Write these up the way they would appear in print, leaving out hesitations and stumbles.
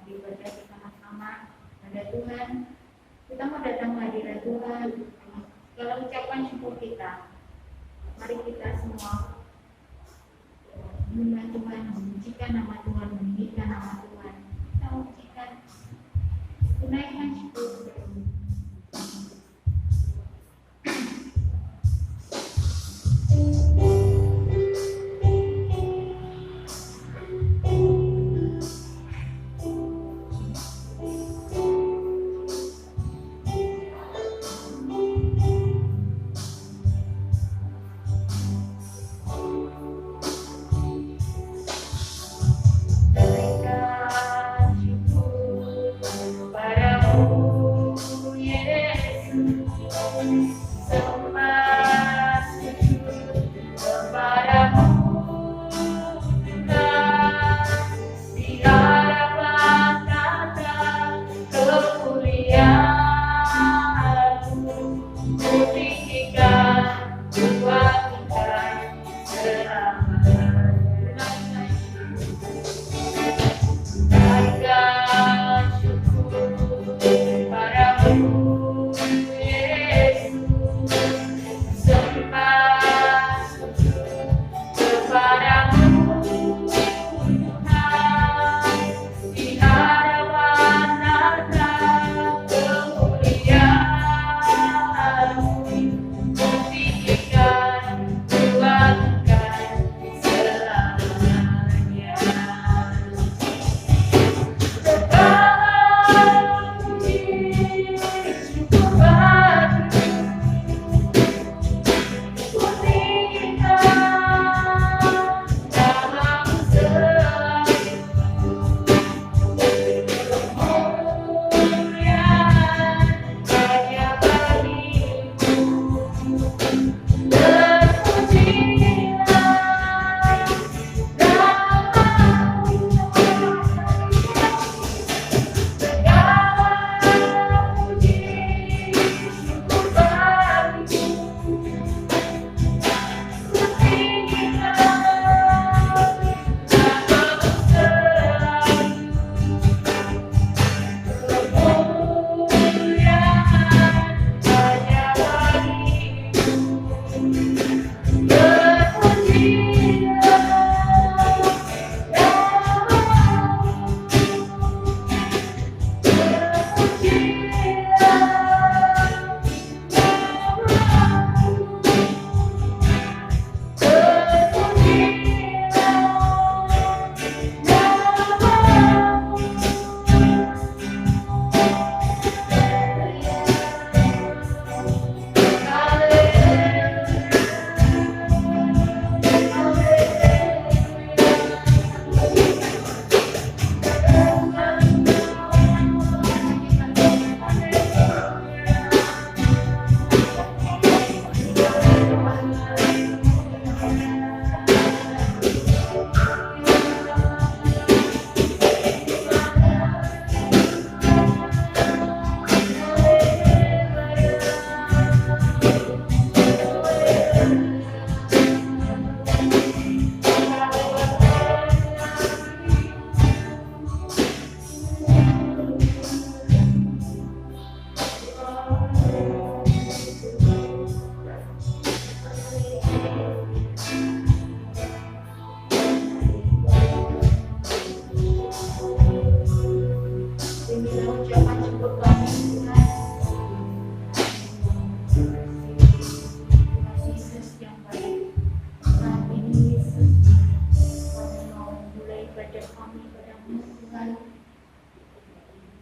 beribadah bersama-sama pada Tuhan. Kita mau datang hadirat Tuhan. Segala ucapan syukur kita, mari kita semua menyembah Tuhan, memujikan nama Tuhan, meninggikan nama Tuhan. Kita memujikan, tunaikan syukur.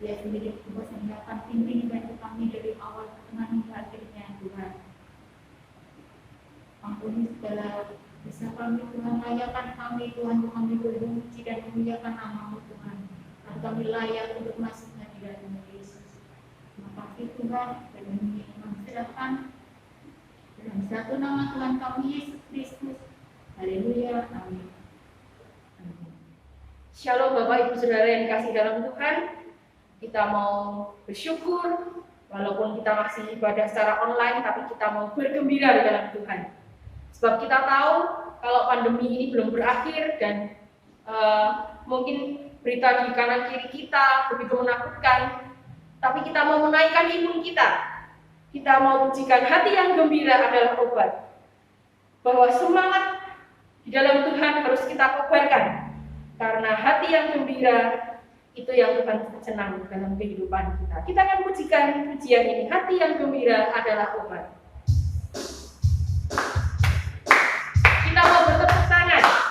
Dia sendiri mempersiapkan pimpin bantu kami dari awal pertengahan hingga akhirnya Tuhan. Ampuni segala dosa kami Tuhan, layakan kami Tuhan, untuk kami bermuji dan memuliakan nama-Mu Tuhan. Dan kami layak untuk masuk hadirat-Mu Yesus. Terima kasih Tuhan, dan ini kami serahkan dalam satu nama Tuhan kami Yesus Kristus. Haleluya, amin. Shalom Bapak Ibu Saudara yang dikasihi dalam Tuhan. Kita mau bersyukur walaupun kita masih ibadah secara online, tapi kita mau bergembira di dalam Tuhan. Sebab kita tahu kalau pandemi ini belum berakhir dan mungkin berita di kanan kiri kita begitu menakutkan, tapi kita mau menaikkan imun kita. Kita mau pujikan hati yang gembira adalah obat. Bahwa semangat di dalam Tuhan harus kita kobarkan. Karena hati yang gembira itu yang Tuhan senang dalam kehidupan kita. Kita akan pujikan pujian ini. Hati yang gembira adalah obat. Kita mau bertepuk tangan.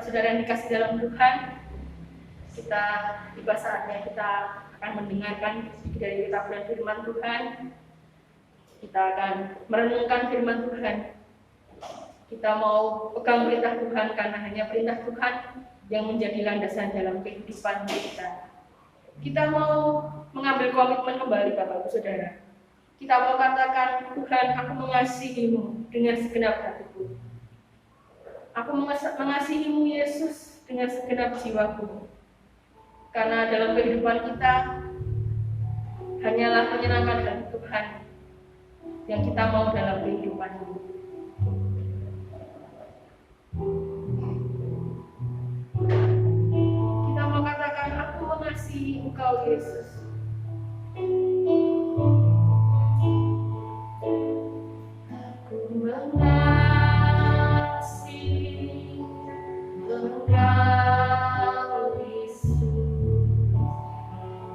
saudara yang dikasih dalam Tuhan, kita tiba saatnya kita akan mendengarkan sedikit dari kitabulan firman Tuhan. Kita akan merenungkan firman Tuhan. Kita mau pegang perintah Tuhan karena hanya perintah Tuhan yang menjadi landasan dalam kehidupan kita. Kita mau mengambil komitmen kembali Bapak Ibu Saudara. Kita mau katakan, Tuhan, aku mengasihi-Mu dengan segenap hatiku. Aku mengasihi-Mu Yesus dengan segenap jiwaku. Karena dalam kehidupan kita hanyalah menyenangkan hati Tuhan yang kita mau dalam kehidupan ini. Kita mau katakan, aku mengasihi Engkau Yesus. Aku mengasihi Engkau Yesus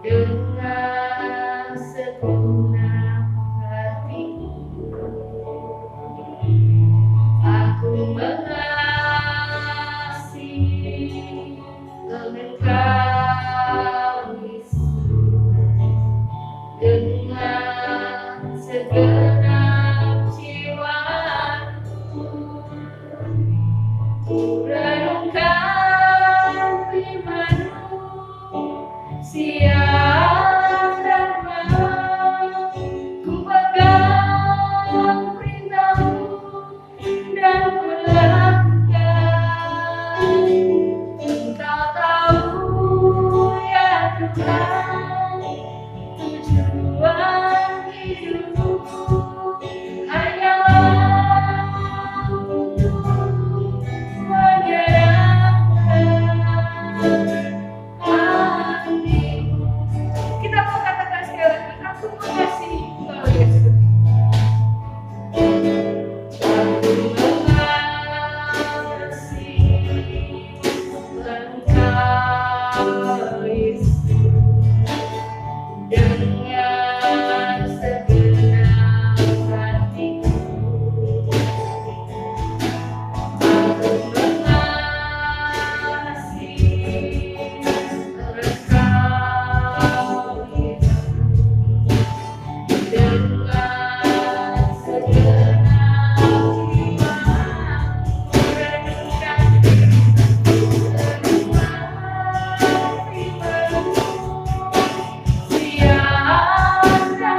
dengan segenap hatiku. Aku mengasihi Engkau Yesus dengan segenap jiwaku. Ku renungkan firman-Mu siang dan malam, ku pegang perintah-Mu dan ku lakukan. Engkau tahu ya Tuhan, tujuan hidupku hanyalah untuk menyenangkan hati-Mu. Kita mau katakan sekali lagi, aku mengasihi Engkau Yesus. Aku mengasihi Engkau Yesus dengan segenap hatiku. Aku mengasihi Engkau Yesus dengan segenap jiwaku. Renungkan firman-Mu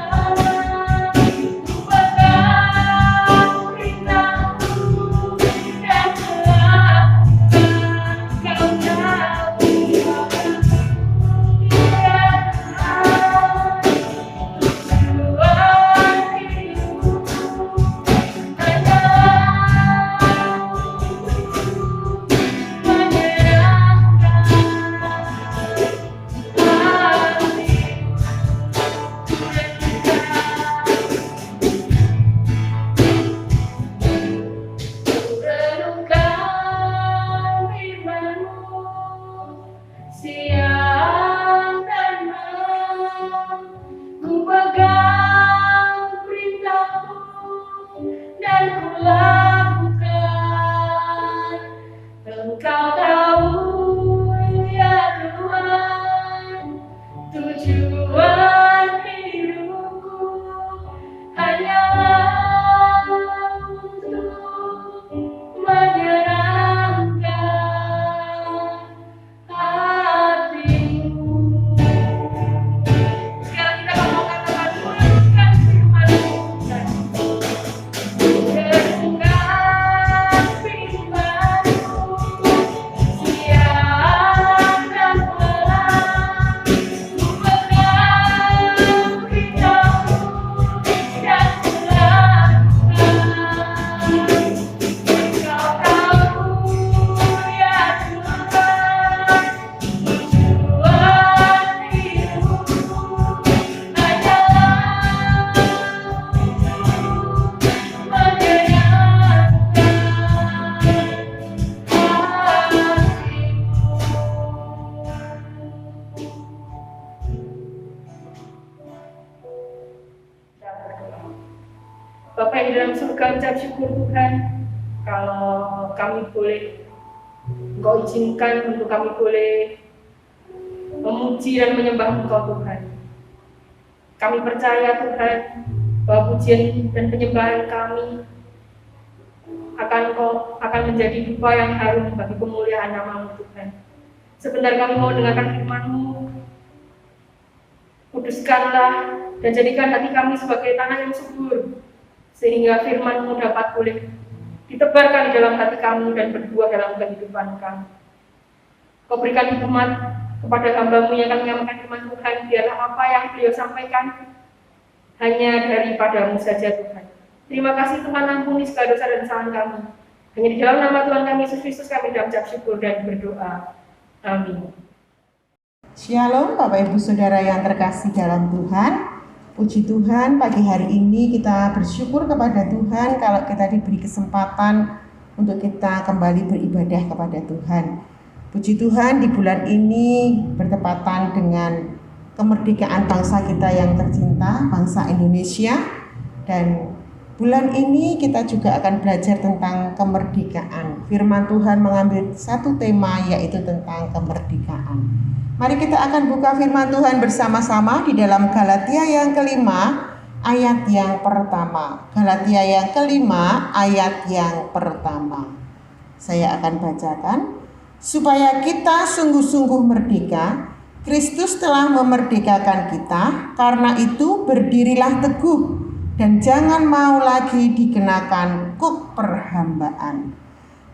siang dan malam, ku pegang perintah-Mu dan melakukan. Kau tahu ya Tuhan, tujuan hidupku hanyalah untuk menyenangkan renungkan firman-Mu siang dan malam, ku pegang perintah-Mu dan ku lakukan. Engkau tahu ya Tuhan, tujuan hidupku hanyalah untuk menyenangkan hati-Mu. Sekarang kita mau katakan, renungkan firman-Mu Tuhan. Renungkan firman-Mu siang dan malam, ku pegang perintah-Mu dan ku lakukan. Engkau tahu ya Tuhan, tujuan hidupku hanyalah untuk menyenangkan hatimu. Bapa yang di dalam surga, ucap syukur Tuhan kalau kami boleh Engkau izinkan untuk kami boleh memuji dan menyembah Engkau Tuhan. Kami percaya Tuhan bahwa pujian dan penyembahan kami akan menjadi dupa yang harum bagi kemuliaan nama-Mu Tuhan. Sebentar kami mau dengarkan firman-Mu, kuduskanlah dan jadikan hati kami sebagai tanah yang subur, sehingga firman-Mu dapat boleh ditebarkan di dalam hati kami dan berbuah dalam kehidupan kami. Kau berikan hikmat kepada hamba-Mu yang akan menyampaikan firman Tuhan, biarlah apa yang beliau sampaikan hanya daripada-Mu saja Tuhan. Terima kasih Tuhan, ampuni segala dosa dan kesalahan kami. Hanya di dalam nama Tuhan kami Yesus Kristus kami mengucap syukur dan berdoa. Amin. Shalom Bapak Ibu Saudara yang terkasih dalam Tuhan. Puji Tuhan, pagi hari ini kita bersyukur kepada Tuhan kalau kita diberi kesempatan untuk kita kembali beribadah kepada Tuhan. Puji Tuhan, di bulan ini bertepatan dengan kemerdekaan bangsa kita yang tercinta, bangsa Indonesia. Dan bulan ini kita juga akan belajar tentang kemerdekaan. Firman Tuhan mengambil satu tema, yaitu tentang kemerdekaan. Mari kita akan buka firman Tuhan bersama-sama di dalam Galatia yang kelima, ayat yang pertama. Galatia yang kelima, ayat yang pertama. Saya akan bacakan. Supaya kita sungguh-sungguh merdeka, Kristus telah memerdekakan kita. Karena itu berdirilah teguh dan jangan mau lagi dikenakan kuk perhambaan.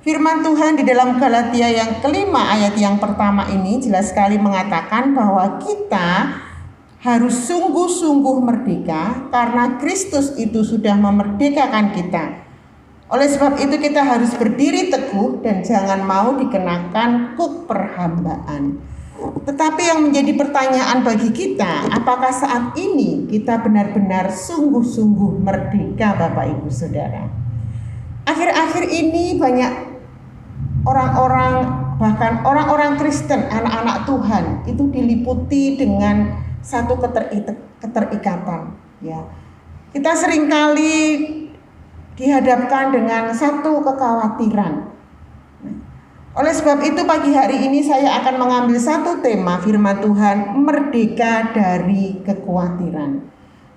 Firman Tuhan di dalam Galatia yang kelima ayat yang pertama ini jelas sekali mengatakan bahwa kita harus sungguh-sungguh merdeka karena Kristus itu sudah memerdekakan kita. Oleh sebab itu kita harus berdiri teguh dan jangan mau dikenakan kuk perhambaan. Tetapi yang menjadi pertanyaan bagi kita, apakah saat ini kita benar-benar sungguh-sungguh merdeka Bapak Ibu Saudara? Akhir-akhir ini banyak orang-orang, bahkan orang-orang Kristen, anak-anak Tuhan itu diliputi dengan satu keterikatan. Ya, kita seringkali dihadapkan dengan satu kekhawatiran. Oleh sebab itu pagi hari ini saya akan mengambil satu tema firman Tuhan, merdeka dari kekhawatiran.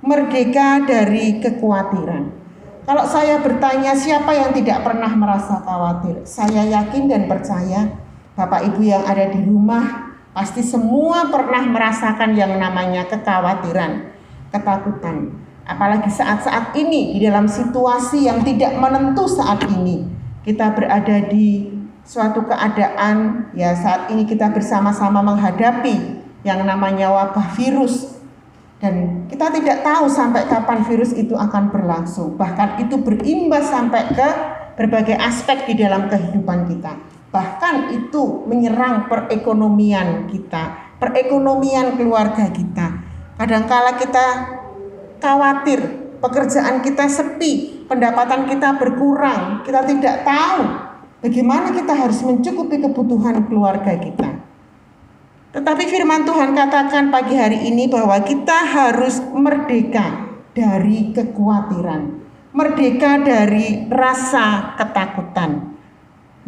Merdeka dari kekhawatiran. Kalau saya bertanya siapa yang tidak pernah merasa khawatir, saya yakin dan percaya Bapak Ibu yang ada di rumah pasti semua pernah merasakan yang namanya kekhawatiran, ketakutan. Apalagi saat-saat ini di dalam situasi yang tidak menentu saat ini. Kita berada di suatu keadaan, ya saat ini kita bersama-sama menghadapi yang namanya wabah virus. Dan kita tidak tahu sampai kapan virus itu akan berlangsung. Bahkan itu berimbas sampai ke berbagai aspek di dalam kehidupan kita. Bahkan itu menyerang perekonomian kita, perekonomian keluarga kita. Kadangkala kita khawatir, pekerjaan kita sepi, pendapatan kita berkurang. Kita tidak tahu bagaimana kita harus mencukupi kebutuhan keluarga kita. Tetapi firman Tuhan katakan pagi hari ini bahwa kita harus merdeka dari kekhawatiran, merdeka dari rasa ketakutan.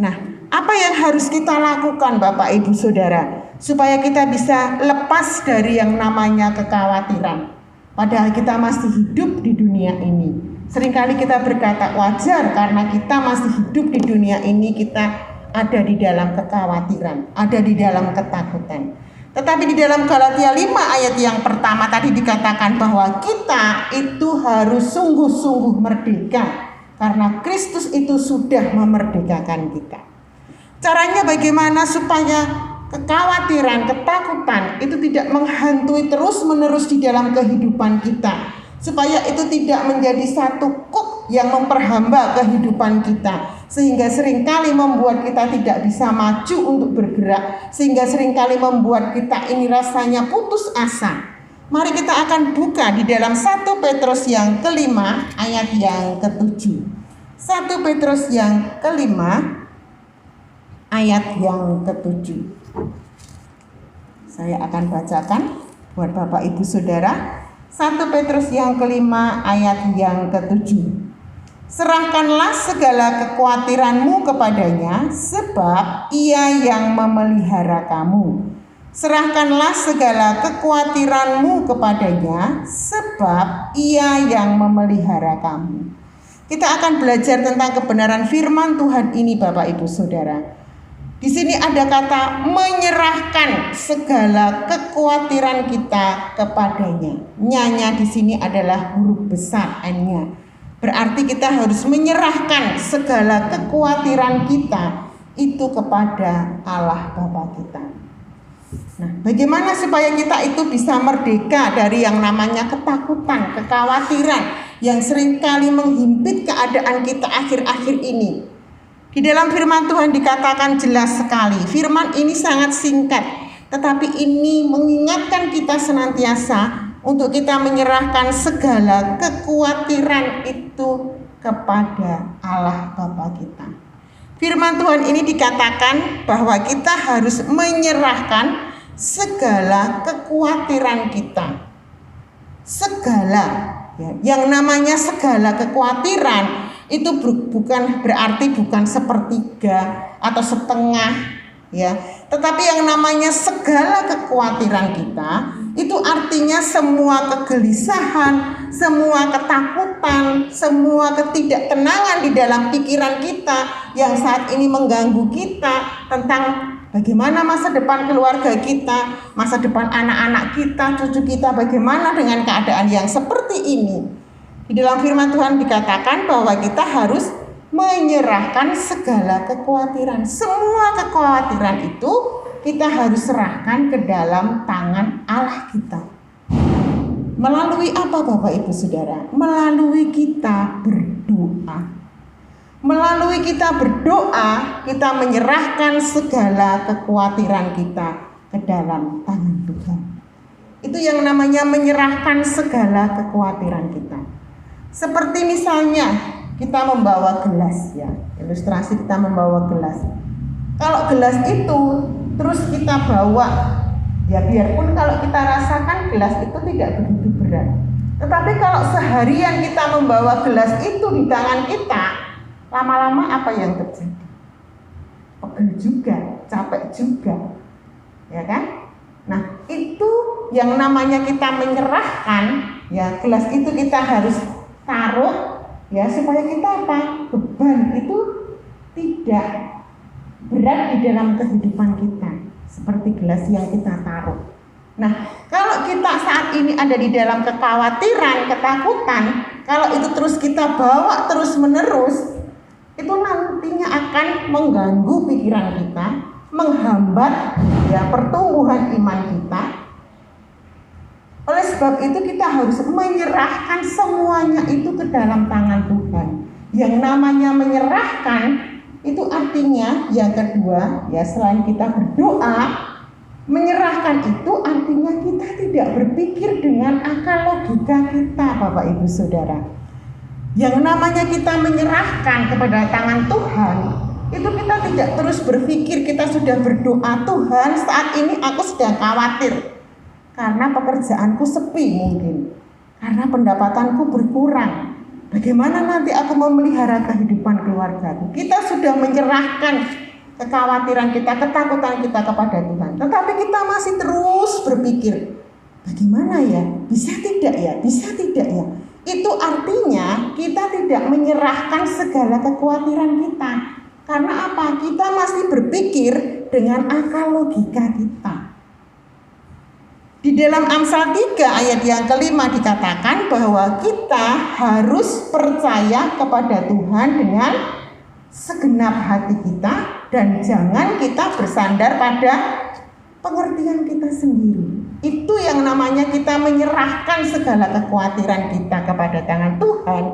Nah, apa yang harus kita lakukan Bapak Ibu Saudara supaya kita bisa lepas dari yang namanya kekhawatiran? Padahal kita masih hidup di dunia ini. Seringkali kita berkata wajar karena kita masih hidup di dunia ini, kita ada di dalam kekhawatiran, ada di dalam ketakutan. Tetapi di dalam Galatia 5 ayat yang pertama tadi dikatakan bahwa kita itu harus sungguh-sungguh merdeka karena Kristus itu sudah memerdekakan kita. Caranya bagaimana supaya kekhawatiran, ketakutan itu tidak menghantui terus-menerus di dalam kehidupan kita, supaya itu tidak menjadi satu kuk yang memperhamba kehidupan kita, sehingga seringkali membuat kita tidak bisa maju untuk bergerak, sehingga seringkali membuat kita ini rasanya putus asa. Mari kita akan buka di dalam 1 Petrus yang kelima ayat yang ke-7. 1 Petrus yang kelima ayat yang ke-7. Saya akan bacakan buat Bapak Ibu Saudara. 1 Petrus yang kelima ayat yang ke-7. Serahkanlah segala kekhawatiranmu kepadanya, sebab ia yang memelihara kamu. Serahkanlah segala kekhawatiranmu kepadanya, sebab ia yang memelihara kamu. Kita akan belajar tentang kebenaran firman Tuhan ini, Bapak Ibu Saudara. Di sini ada kata menyerahkan segala kekhawatiran kita kepadanya. Nya di sini adalah huruf besar N-nya. Berarti kita harus menyerahkan segala kekhawatiran kita itu kepada Allah Bapa kita. Nah, bagaimana supaya kita itu bisa merdeka dari yang namanya ketakutan, kekhawatiran yang seringkali menghimpit keadaan kita akhir-akhir ini? Di dalam firman Tuhan dikatakan jelas sekali. Firman ini sangat singkat, tetapi ini mengingatkan kita senantiasa untuk kita menyerahkan segala kekhawatiran itu kepada Allah Bapa kita. Firman Tuhan ini dikatakan bahwa kita harus menyerahkan segala kekhawatiran kita. Segala, ya, yang namanya segala kekhawatiran itu bukan berarti bukan sepertiga atau setengah, ya, tetapi yang namanya segala kekhawatiran kita itu artinya semua kegelisahan, semua ketakutan, semua ketidaktenangan di dalam pikiran kita yang saat ini mengganggu kita tentang bagaimana masa depan keluarga kita, masa depan anak-anak kita, cucu kita, bagaimana dengan keadaan yang seperti ini. Di dalam firman Tuhan dikatakan bahwa kita harus menyerahkan segala kekhawatiran. Semua kekhawatiran itu kita harus serahkan ke dalam tangan Allah kita. Melalui apa Bapak Ibu Saudara? Melalui kita berdoa. Melalui kita berdoa, kita menyerahkan segala kekhawatiran kita ke dalam tangan Tuhan. Itu yang namanya menyerahkan segala kekhawatiran kita. Seperti misalnya kita membawa gelas, ya, ilustrasi kita membawa gelas. Kalau gelas itu terus kita bawa, ya biarpun kalau kita rasakan gelas itu tidak begitu berat. Tetapi kalau seharian kita membawa gelas itu di tangan kita, lama-lama apa yang terjadi? Pegel juga, capek juga, ya kan? Nah, itu yang namanya kita menyerahkan, ya, gelas itu kita harus taruh, ya, supaya kita apa? Beban itu tidak berat di dalam kehidupan kita, seperti gelas yang kita taruh. Nah, kalau kita saat ini ada di dalam kekhawatiran, ketakutan, kalau itu terus kita bawa terus menerus, itu nantinya akan mengganggu pikiran kita, menghambat, ya, pertumbuhan iman kita. Oleh sebab itu kita harus menyerahkan semuanya itu ke dalam tangan Tuhan. Yang namanya menyerahkan itu artinya yang kedua, ya, selain kita berdoa, menyerahkan itu artinya kita tidak berpikir dengan akal logika kita, Bapak Ibu Saudara. Yang namanya kita menyerahkan kepada tangan Tuhan, itu kita tidak terus berpikir, kita sudah berdoa, Tuhan saat ini aku sedang khawatir karena pekerjaanku sepi mungkin, karena pendapatanku berkurang. Bagaimana nanti aku memelihara kehidupan keluargaku? Kita sudah menyerahkan kekhawatiran kita, ketakutan kita kepada Tuhan. Tetapi kita masih terus berpikir, bagaimana ya? Bisa tidak ya? Bisa tidak ya? Itu artinya kita tidak menyerahkan segala kekhawatiran kita. Karena apa? Kita masih berpikir dengan akal logika kita. Di dalam Amsal 3 ayat yang kelima dikatakan bahwa kita harus percaya kepada Tuhan dengan segenap hati kita dan jangan kita bersandar pada pengertian kita sendiri. Itu yang namanya kita menyerahkan segala kekhawatiran kita kepada tangan Tuhan.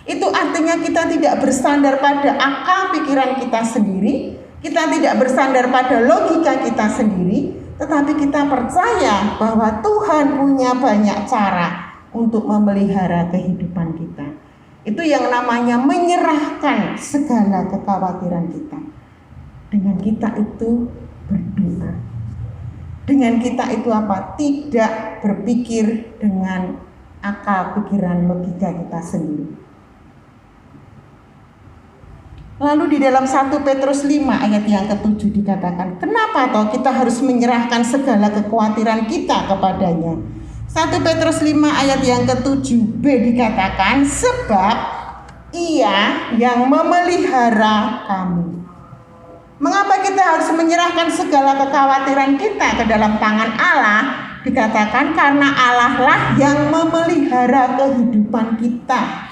Itu artinya kita tidak bersandar pada akal pikiran kita sendiri, kita tidak bersandar pada logika kita sendiri, tetapi kita percaya bahwa Tuhan punya banyak cara untuk memelihara kehidupan kita. Itu yang namanya menyerahkan segala kekhawatiran kita. Dengan kita itu berdoa. Dengan kita itu apa? Tidak berpikir dengan akal pikiran logika kita sendiri. Lalu di dalam 1 Petrus 5 ayat yang ke-7 dikatakan, kenapa toh kita harus menyerahkan segala kekhawatiran kita kepadanya? 1 Petrus 5 ayat yang ke-7b dikatakan, sebab Ia yang memelihara kamu. Mengapa kita harus menyerahkan segala kekhawatiran kita ke dalam tangan Allah? Dikatakan karena Allah lah yang memelihara kehidupan kita.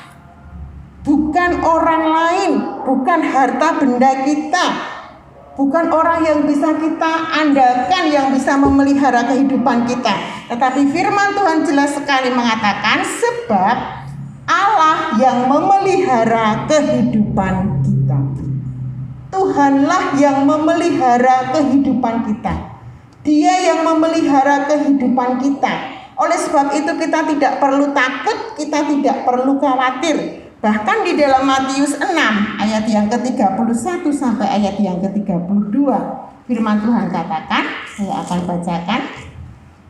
Bukan orang lain, bukan harta benda kita, bukan orang yang bisa kita andalkan yang bisa memelihara kehidupan kita. Tetapi firman Tuhan jelas sekali mengatakan sebab Allah yang memelihara kehidupan kita. Tuhanlah yang memelihara kehidupan kita. Dia yang memelihara kehidupan kita. Oleh sebab itu kita tidak perlu takut, kita tidak perlu khawatir. Bahkan di dalam Matius 6 ayat yang ke-31 sampai ayat yang ke-32 firman Tuhan katakan, saya akan bacakan.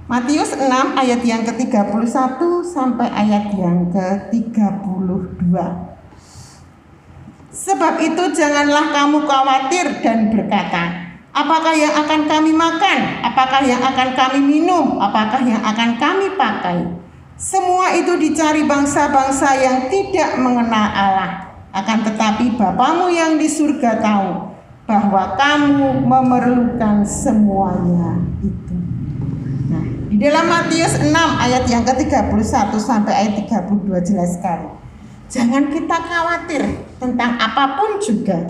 Matius 6 ayat yang ke-31 sampai ayat yang ke-32. Sebab itu janganlah kamu khawatir dan berkata, apakah yang akan kami makan? Apakah yang akan kami minum? Apakah yang akan kami pakai? Semua itu dicari bangsa-bangsa yang tidak mengenal Allah. Akan tetapi Bapamu yang di surga tahu bahwa kamu memerlukan semuanya itu. Nah, di dalam Matius 6 ayat yang ke-31 sampai ayat 32 jelas sekali. Jangan kita khawatir tentang apapun juga.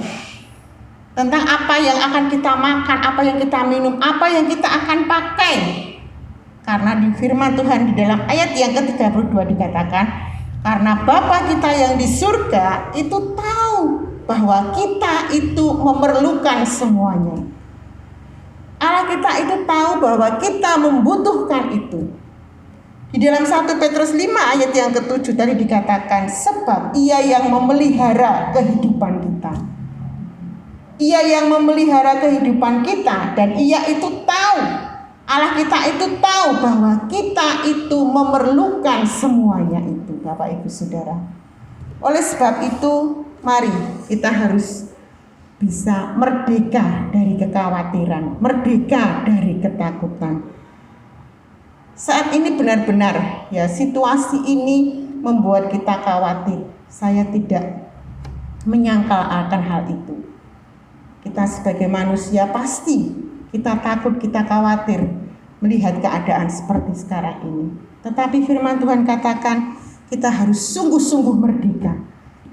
Tentang apa yang akan kita makan, apa yang kita minum, apa yang kita akan pakai. Karena di firman Tuhan di dalam ayat yang ke-32 dikatakan, karena Bapa kita yang di surga itu tahu bahwa kita itu memerlukan semuanya. Allah kita itu tahu bahwa kita membutuhkan itu. Di dalam 1 Petrus 5 ayat yang ke-7 tadi dikatakan, sebab Ia yang memelihara kehidupan kita. Ia yang memelihara kehidupan kita dan Ia itu tahu, Allah kita itu tahu bahwa kita itu memerlukan semuanya itu, Bapak Ibu Saudara. Oleh sebab itu, mari kita harus bisa merdeka dari kekhawatiran, merdeka dari ketakutan. Saat ini benar-benar ya situasi ini membuat kita khawatir. Saya tidak menyangkal akan hal itu. Kita sebagai manusia pasti kita takut, kita khawatir melihat keadaan seperti sekarang ini. Tetapi firman Tuhan katakan kita harus sungguh-sungguh merdeka.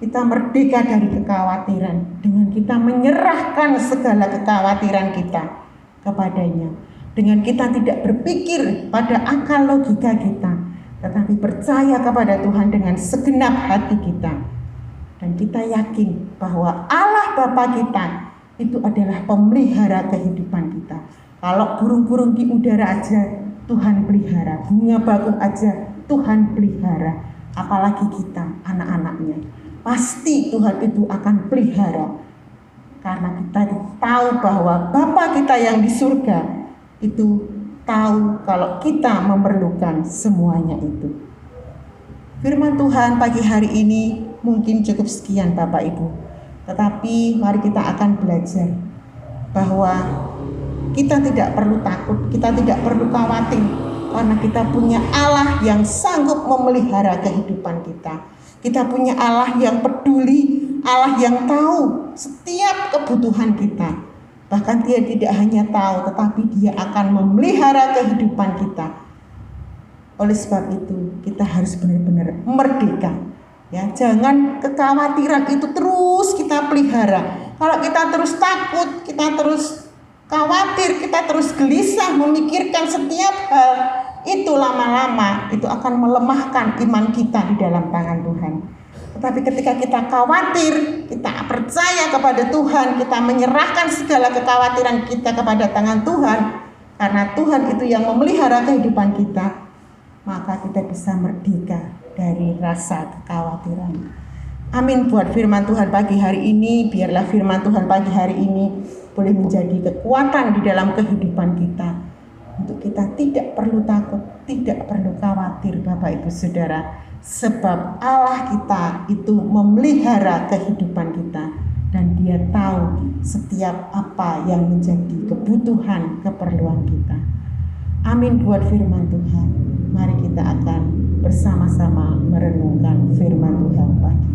Kita merdeka dari kekhawatiran dengan kita menyerahkan segala kekhawatiran kita kepadanya. Dengan kita tidak berpikir pada akal logika kita, tetapi percaya kepada Tuhan dengan segenap hati kita. Dan kita yakin bahwa Allah Bapa kita itu adalah pemelihara kehidupan kita. Kalau burung-burung di udara aja Tuhan pelihara, bunga bakung aja Tuhan pelihara, apalagi kita anak-anaknya. Pasti Tuhan itu akan pelihara. Karena kita tahu bahwa Bapa kita yang di surga itu tahu kalau kita memerlukan semuanya itu. Firman Tuhan pagi hari ini mungkin cukup sekian Bapak Ibu. Tetapi mari kita akan belajar bahwa kita tidak perlu takut, kita tidak perlu khawatir. Karena kita punya Allah yang sanggup memelihara kehidupan kita. Kita punya Allah yang peduli, Allah yang tahu setiap kebutuhan kita. Bahkan Dia tidak hanya tahu, tetapi Dia akan memelihara kehidupan kita. Oleh sebab itu, kita harus benar-benar merdeka. Ya, jangan kekhawatiran itu terus kita pelihara. Kalau kita terus takut, kita terus khawatir, kita terus gelisah memikirkan setiap hal, itu lama-lama itu akan melemahkan iman kita di dalam tangan Tuhan. Tetapi ketika kita khawatir, kita percaya kepada Tuhan, kita menyerahkan segala kekhawatiran kita kepada tangan Tuhan, karena Tuhan itu yang memelihara kehidupan kita, maka kita bisa merdeka dari rasa kekhawatiran. Amin buat firman Tuhan pagi hari ini. Biarlah firman Tuhan pagi hari ini boleh menjadi kekuatan di dalam kehidupan kita. Untuk kita tidak perlu takut, tidak perlu khawatir Bapak Ibu Saudara. Sebab Allah kita itu memelihara kehidupan kita. Dan Dia tahu setiap apa yang menjadi kebutuhan, keperluan kita. Amin buat firman Tuhan. Mari kita akan bersama-sama merenungkan firman Tuhan pagi.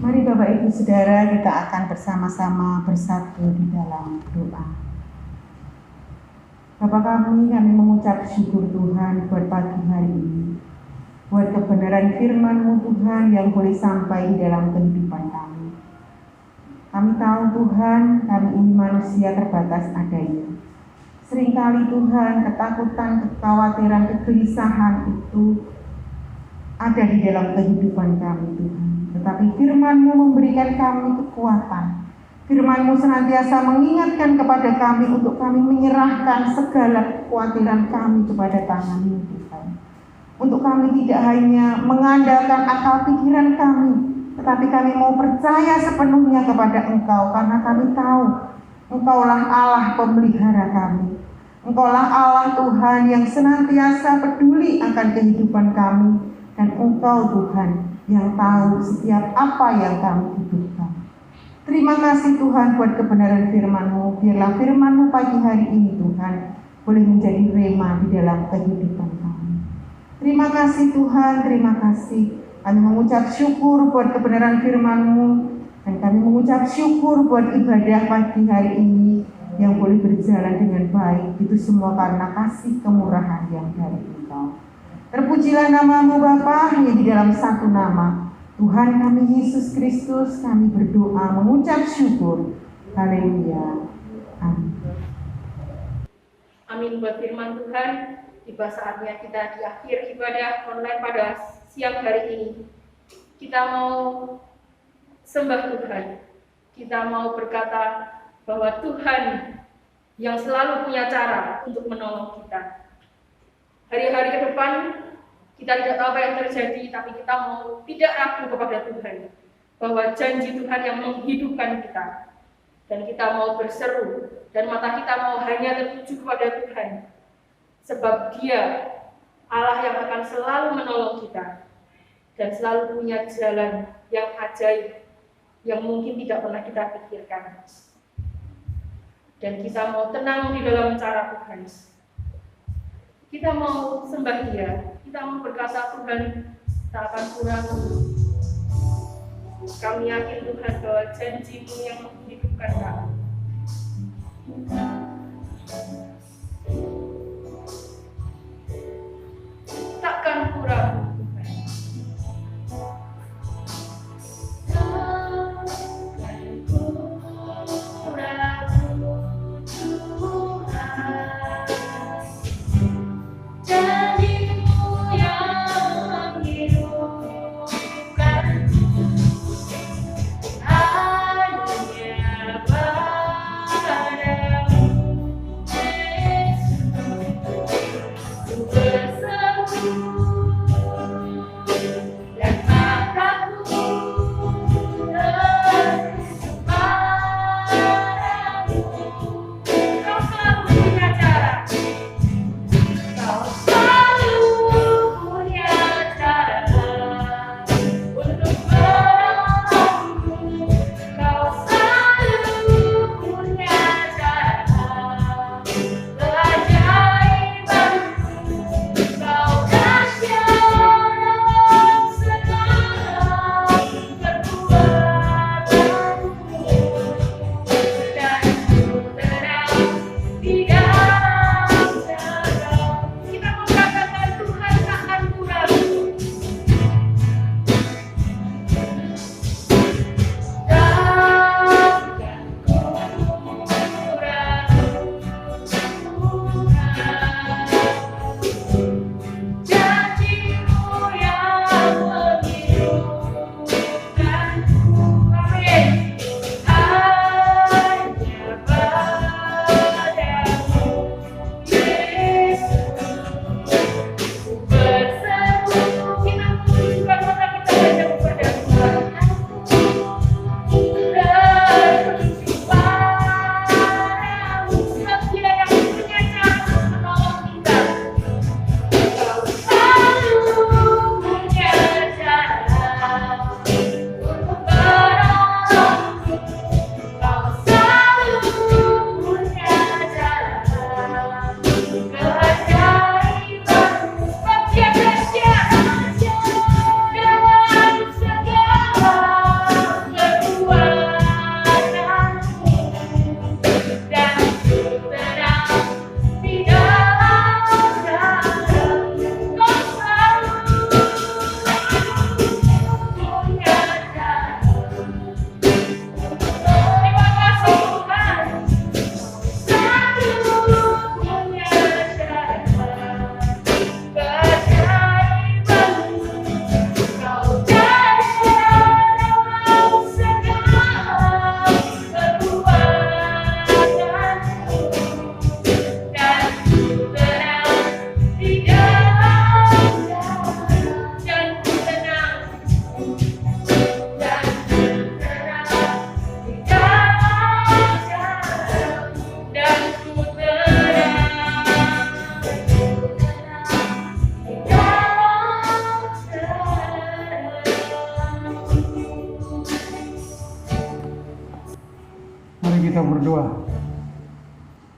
Mari Bapak Ibu Saudara, kita akan bersama-sama bersatu di dalam doa. Bapa kami mengucap syukur Tuhan buat pagi hari ini, buat kebenaran firman-Mu Tuhan yang boleh sampai di dalam kehidupan kami. Kami tahu Tuhan, kami ini manusia terbatas adanya. Seringkali Tuhan, ketakutan, kekhawatiran, kegelisahan itu ada di dalam kehidupan kami Tuhan. Tetapi firman-Mu memberikan kami kekuatan. Firman-Mu senantiasa mengingatkan kepada kami untuk kami menyerahkan segala kekhawatiran kami kepada tangan-Mu Tuhan. Untuk kami tidak hanya mengandalkan akal pikiran kami, tetapi kami mau percaya sepenuhnya kepada Engkau, karena kami tahu Engkaulah Allah pemelihara kami. Engkaulah Allah Tuhan yang senantiasa peduli akan kehidupan kami. Dan Engkau Tuhan yang tahu setiap apa yang kami butuhkan. Terima kasih Tuhan buat kebenaran firman-Mu. Biarlah firman-Mu pagi hari ini Tuhan boleh menjadi rema di dalam kehidupan kami. Terima kasih Tuhan, terima kasih. Kami mengucap syukur buat kebenaran firman-Mu. Dan kami mengucap syukur buat ibadah pagi hari ini yang boleh berjalan dengan baik. Itu semua karena kasih kemurahan yang dari Engkau. Terpujilah nama-Mu Bapa, yang di dalam satu nama Tuhan kami Yesus Kristus kami berdoa mengucap syukur. Haleluya. Amin. Amin buat firman Tuhan. Tiba saatnya kita di akhir ibadah online pada siang hari ini. Kita mau sembah Tuhan. Kita mau berkata bahwa Tuhan yang selalu punya cara untuk menolong kita. Hari-hari ke depan kita tidak tahu apa yang terjadi, tapi kita mau tidak ragu kepada Tuhan bahwa janji Tuhan yang menghidupkan kita, dan kita mau berseru dan mata kita mau hanya tertuju kepada Tuhan, sebab Dia Allah yang akan selalu menolong kita dan selalu punya jalan yang ajaib yang mungkin tidak pernah kita pikirkan. Dan kita mau tenang di dalam cara Tuhan. Kita mau sembah Dia, kita mau berkata Tuhan tak akan kurang. Kami yakin Tuhan bahwa janji-Mu yang menghidupkan kami. Takkan kurang Tuhan. Hanya padamu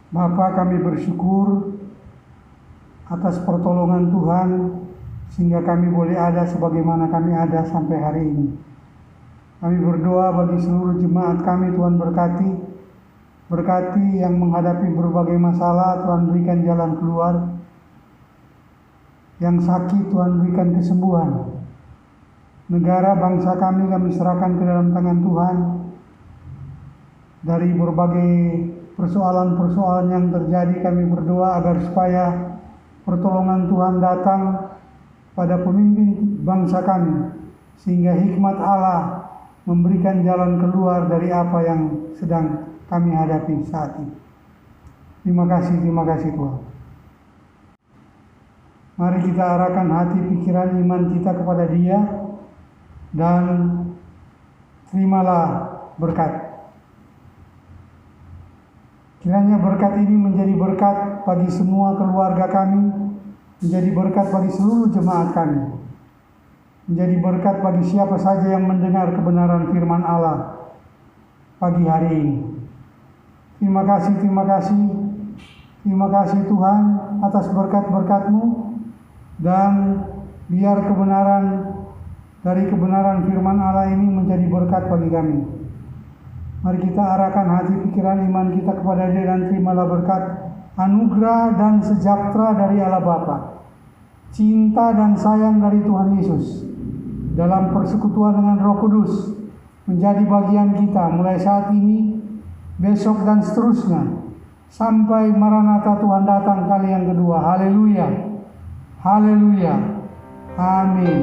Bapa, kami bersyukur atas pertolongan Tuhan sehingga kami boleh ada sebagaimana kami ada sampai hari ini. Kami berdoa bagi seluruh jemaat kami, Tuhan berkati. Berkati yang menghadapi berbagai masalah, Tuhan berikan jalan keluar. Yang sakit, Tuhan berikan kesembuhan. Negara bangsa kami serahkan ke dalam tangan Tuhan. Dari berbagai persoalan-persoalan yang terjadi, kami berdoa agar supaya pertolongan Tuhan datang pada pemimpin bangsa kami, sehingga hikmat Allah memberikan jalan keluar dari apa yang sedang kami hadapi saat ini. Terima kasih Tuhan. Mari kita arahkan hati, pikiran, iman kita kepada Dia dan terimalah berkat. Kiranya berkat ini menjadi berkat bagi semua keluarga kami, menjadi berkat bagi seluruh jemaat kami, menjadi berkat bagi siapa saja yang mendengar kebenaran firman Allah pagi hari ini. Terima kasih Tuhan atas berkat-berkat-Mu, dan biar dari kebenaran firman Allah ini menjadi berkat bagi kami. Mari kita arahkan hati, pikiran, iman kita kepada Dia dan terimalah berkat, anugerah dan sejahtera dari Allah Bapa, cinta dan sayang dari Tuhan Yesus dalam persekutuan dengan Roh Kudus menjadi bagian kita mulai saat ini, besok dan seterusnya sampai Maranatha Tuhan datang kali yang kedua. Haleluya. Haleluya. Amin.